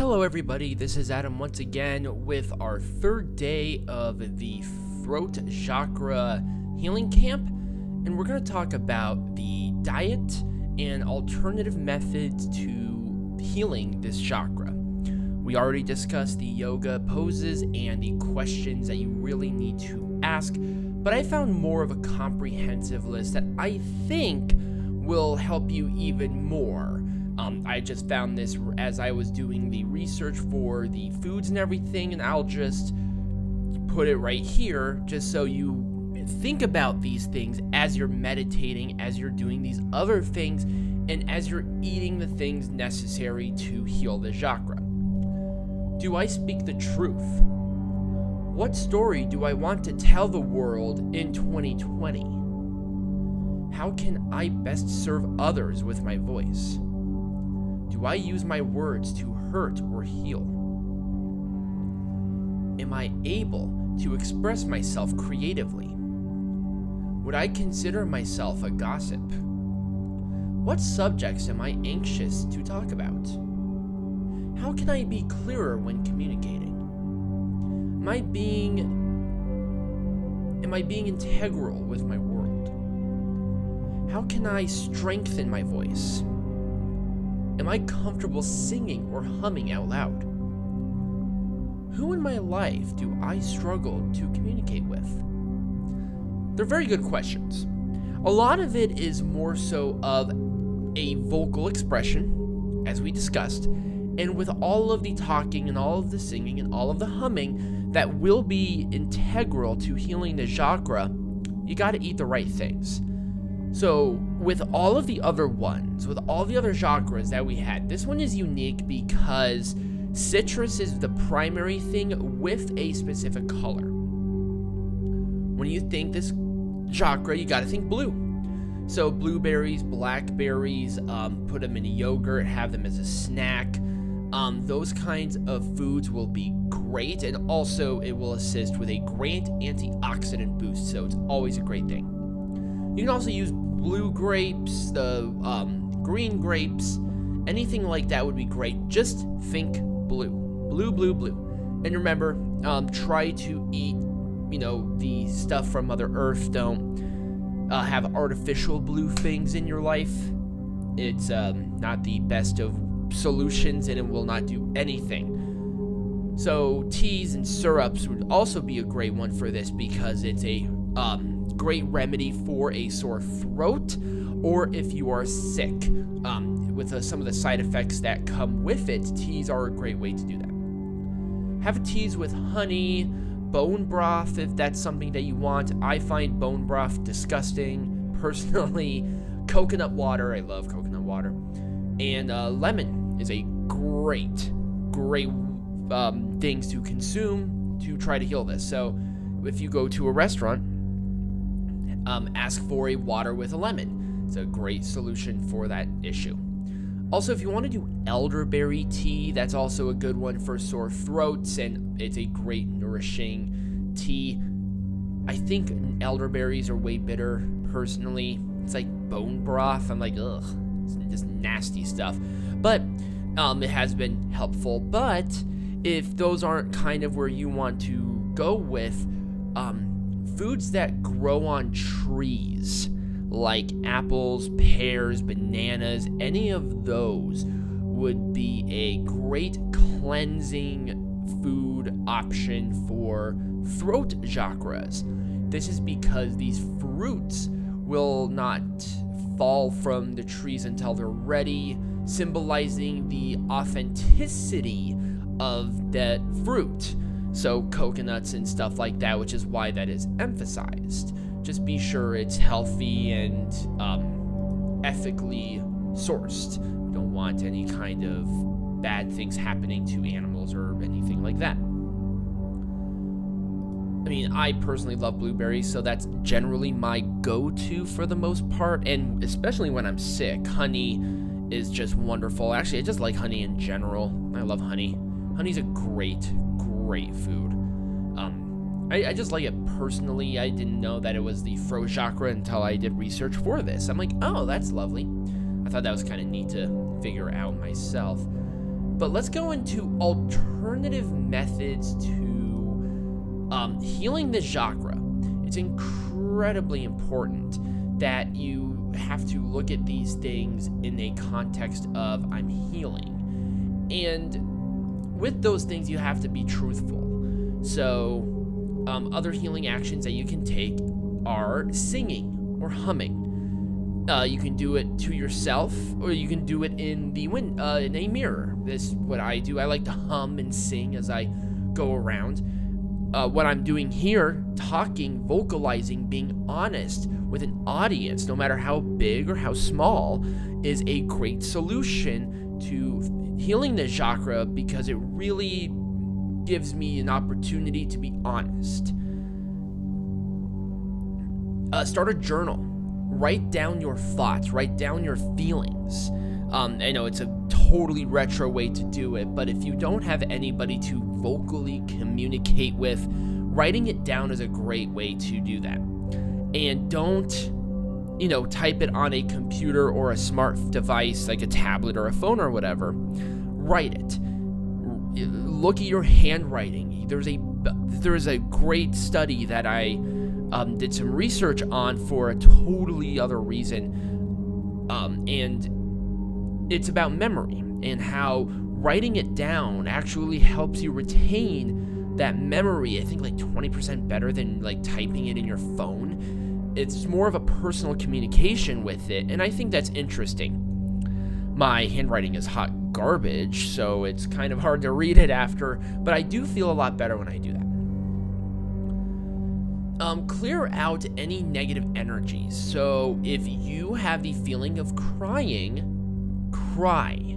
Hello everybody, this is Adam once again with our third day of the Throat Chakra Healing Camp, and we're going to talk about the diet and alternative methods to healing this chakra. We already discussed the yoga poses and the questions that you really need to ask, but I found more of a comprehensive list that I think will help you even more. I just found this as I was doing the research for the foods and everything, and I'll just put it right here just so you think about these things as you're meditating, as you're doing these other things, and as you're eating the things necessary to heal the chakra. Do I speak the truth? What story do I want to tell the world in 2020? How can I best serve others with my voice? Do I use my words to hurt or heal? Am I able to express myself creatively? Would I consider myself a gossip? What subjects am I anxious to talk about? How can I be clearer when communicating? Am I being integral with my world? How can I strengthen my voice? Am I comfortable singing or humming out loud? Who in my life do I struggle to communicate with? They're very good questions. A lot of it is more so of a vocal expression, as we discussed, and with all of the talking and all of the singing and all of the humming that will be integral to healing the chakra, you gotta eat the right things. So, with all of the other ones, with all the other chakras that we had, this one is unique because citrus is the primary thing with a specific color. When you think this chakra, you gotta think blue. So, blueberries, blackberries, put them in a yogurt, have them as a snack. Those kinds of foods will be great, and also it will assist with a great antioxidant boost, so it's always a great thing. You can also use blue grapes, the green grapes, anything like that would be great. Just think blue. Blue, blue, blue. And remember, try to eat, the stuff from Mother Earth. Don't have artificial blue things in your life. It's not the best of solutions, and it will not do anything. So teas and syrups would also be a great one for this because it's a great remedy for a sore throat, or if you are sick, with some of the side effects that come with it. Teas are a great way to do that. Have teas with honey, bone broth if that's something that you want. I find bone broth disgusting personally. Coconut water, I love coconut water, and lemon is a great things to consume to try to heal this. So if you go to a restaurant, ask for a water with a lemon. It's a great solution for that issue. Also, if you want to do elderberry tea, that's also a good one for sore throats, and it's a great nourishing tea. I think elderberries are way bitter, personally. It's like bone broth. I'm like, ugh, it's just nasty stuff. But it has been helpful. But if those aren't kind of where you want to go with, foods that grow on trees, like apples, pears, bananas, any of those would be a great cleansing food option for throat chakras. This is because these fruits will not fall from the trees until they're ready, symbolizing the authenticity of that fruit. So coconuts and stuff like that, which is why that is emphasized. Just be sure it's healthy and ethically sourced. You don't want any kind of bad things happening to animals or anything like that. I mean, I personally love blueberries, so that's generally my go-to for the most part, and especially when I'm sick. Honey is just wonderful. Actually, I just like honey in general. I love honey. Honey's a great food. I just like it personally. I didn't know that it was the throat chakra until I did research for this. I'm like, oh, that's lovely. I thought that was kind of neat to figure out myself. But let's go into alternative methods to healing the chakra. It's incredibly important that you have to look at these things in a context of I'm healing. And with those things, you have to be truthful. So other healing actions that you can take are singing or humming. You can do it to yourself, or you can do it in in a mirror. This is what I do. I like to hum and sing as I go around. What I'm doing here, talking, vocalizing, being honest with an audience, no matter how big or how small, is a great solution to healing the chakra, because it really gives me an opportunity to be honest. Start a journal. Write down your thoughts, write down your feelings. I know it's a totally retro way to do it, but if you don't have anybody to vocally communicate with, writing it down is a great way to do that. And don't, type it on a computer or a smart device like a tablet or a phone or whatever. Write it. Look at your handwriting. There's a great study that I did some research on for a totally other reason, and it's about memory and how writing it down actually helps you retain that memory. I think like 20% better than like typing it in your phone. It's more of a personal communication with it, and I think that's interesting. My handwriting is hot garbage, so it's kind of hard to read it after, but I do feel a lot better when I do that. Clear out any negative energies. So if you have the feeling of crying, cry.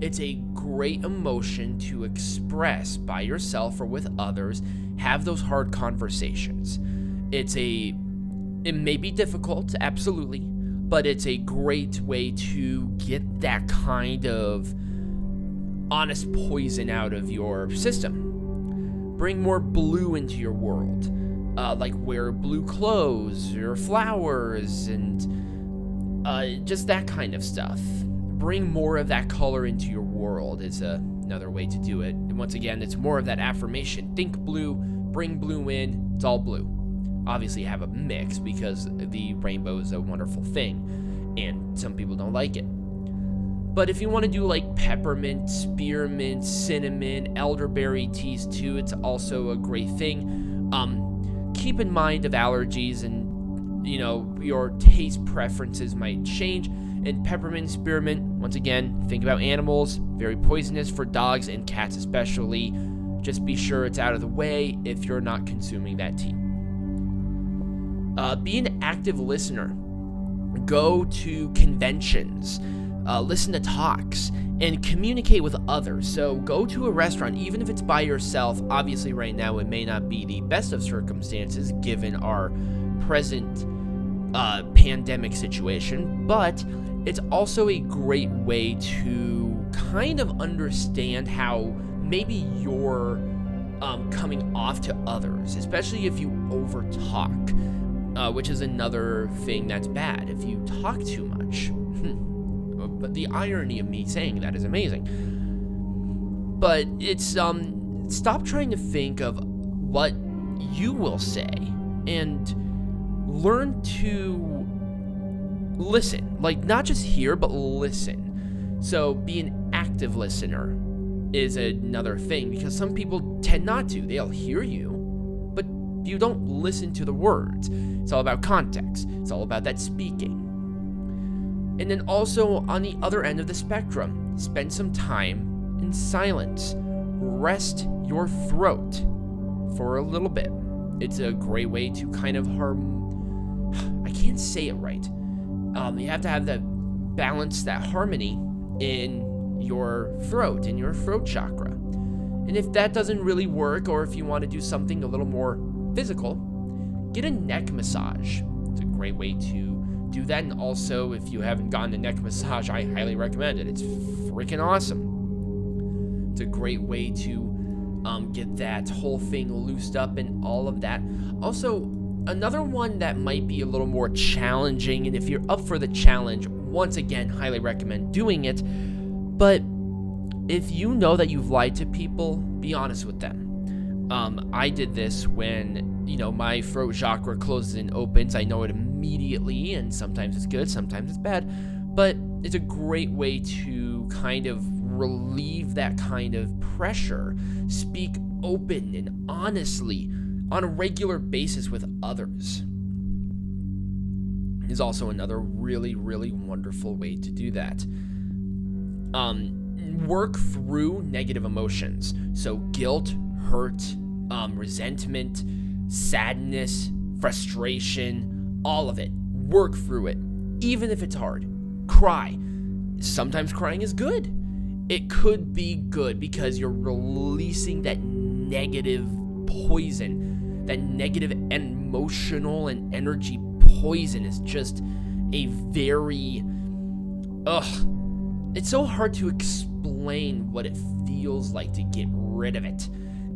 It's a great emotion to express by yourself or with others. Have those hard conversations. It may be difficult, absolutely, but it's a great way to get that kind of honest poison out of your system. Bring more blue into your world. Like wear blue clothes or flowers and just that kind of stuff. Bring more of that color into your world is another way to do it. And once again, it's more of that affirmation. Think blue, bring blue in, it's all blue. Obviously have a mix because the rainbow is a wonderful thing and some people don't like it. But if you want to do like peppermint, spearmint, cinnamon, elderberry teas too, it's also a great thing. Keep in mind of allergies and, your taste preferences might change. And peppermint, spearmint, once again, think about animals, very poisonous for dogs and cats especially. Just be sure it's out of the way if you're not consuming that tea. Be an active listener. Go to conventions, listen to talks, and communicate with others. So go to a restaurant, even if it's by yourself. Obviously, right now, it may not be the best of circumstances given our present pandemic situation, but it's also a great way to kind of understand how maybe you're coming off to others, especially if you overtalk, which is another thing that's bad. If you talk too much, but the irony of me saying that is amazing. But it's stop trying to think of what you will say and learn to listen. Like, not just hear, but listen. So be an active listener is another thing, because some people tend not to. They'll hear you, but you don't listen to the words. It's all about context. It's all about that speaking. And then also on the other end of the spectrum, spend some time in silence. Rest your throat for a little bit. It's a great way to kind of I can't say it right. You have to have that balance, that harmony in your throat, in your throat chakra. And if that doesn't really work, or if you want to do something a little more physical, get a neck massage. It's a great way to do that. And also, if you haven't gotten a neck massage, I highly recommend it. It's freaking awesome. It's a great way to get that whole thing loosed up and all of that. Also, another one that might be a little more challenging, and if you're up for the challenge, once again, highly recommend doing it. But If you know that you've lied to people, be honest with them. I did this when, my throat chakra closes and opens. I know it immediately, and sometimes it's good, sometimes it's bad, but it's a great way to kind of relieve that kind of pressure. Speak open and honestly on a regular basis with others is also another really, really wonderful way to do that. Work through negative emotions. So guilt, hurt, resentment, sadness, frustration, all of it. Work through it, even if it's hard. Cry. Sometimes crying is good. It could be good because you're releasing that negative poison, that negative emotional and energy poison is just a very, it's so hard to explain what it feels like to get rid of it.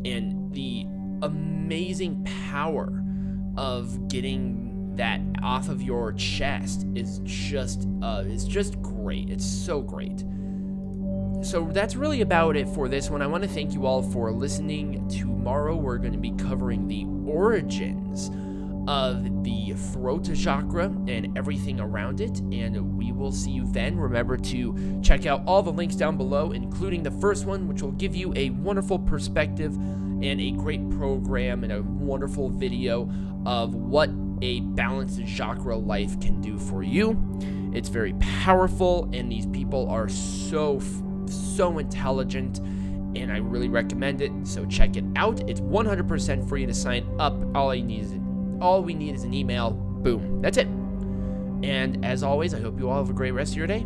And the amazing power of getting that off of your chest is just great. It's so great. So that's really about it for this one. I want to thank you all for listening. Tomorrow we're going to be covering the origins of the throat chakra and everything around it, and we will see you then. Remember to check out all the links down below, including the first one, which will give you a wonderful perspective and a great program and a wonderful video of what a balanced chakra life can do for you. It's very powerful, and these people are so intelligent, and I really recommend it. So check it out. It's 100% free to sign up. All we need is an email. Boom. That's it. And as always, I hope you all have a great rest of your day.